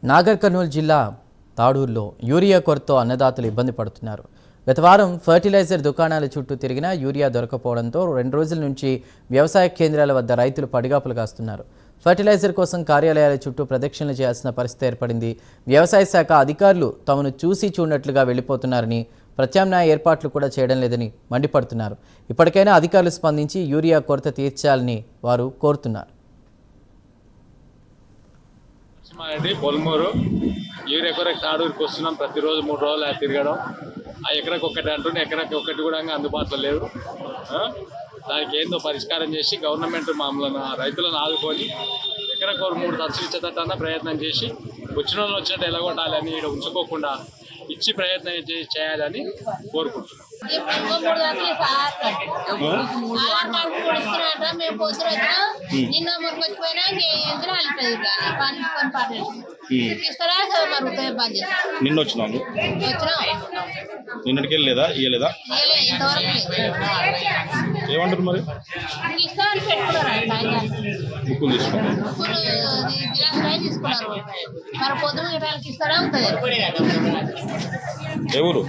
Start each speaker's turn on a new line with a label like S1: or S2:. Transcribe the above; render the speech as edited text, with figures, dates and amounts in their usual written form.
S1: నాగర్ కర్నూలు జిల్లా తాడూరులో యూరియా కొరతతో అన్నదాతలు ఇబ్బంది పడుతున్నారు. గత వారం ఫర్టిలైజర్ దుకాణాల చుట్టూ తిరిగినా యూరియా దొరకపోవడంతో 2 రోజుల నుంచి వ్యవసాయ కేంద్రాల వద్ద రైతులు పడిగాపులు కాస్తున్నారు. ఫర్టిలైజర్ కోసం కార్యాలయాల చుట్టూ ప్రదక్షిణలు చేయాల్సిన పరిస్థితి ఏర్పడింది. వ్యవసాయ శాఖ అధికారులు తమను చూసి చూడనట్లుగా వెళ్లిపోతున్నారని, ప్రత్యామ్నాయ ఏర్పాట్లు కూడా చేయడం లేదని మండిపడుతున్నారు. ఇప్పటికైనా అధికారులు స్పందించి యూరియా కొరత తీర్చాలని వారు కోరుతున్నారు.
S2: పొలమూరు యూరియా కొరకు తాడూరుకి వస్తున్నాం. ప్రతిరోజు 3 రోజులు తిరగడం. ఆ ఎకరకు ఒకటి అంటుండే, ఎకరకు ఒకటి కూడా అందుబాటులో లేదు. దానికి ఏందో పరిష్కారం చేసి గవర్నమెంట్ మమ్మల్ని రైతులను ఆదుకొని ఎకరకు 3 తచ్చులు ఇచ్చేటట్టన్నా ప్రయత్నం చేసి వచ్చిన వాళ్ళు వచ్చినట్టు ఎలగొట్టాలని, ఇక్కడ ఉంచుకోకుండా ఇచ్చి ప్రయత్నం చేయాలని కోరుకుంటున్నాం.
S3: నిన్న వచ్చినాము, నిన్నటికి వెళ్ళలేదా? ఇవ్వలేదా? ఏమంటారు మరి? బుక్కులు
S4: తీసుకున్నారు. మరి పొద్దున ఇస్తారా ఉంటుంది.
S3: ఎవరు?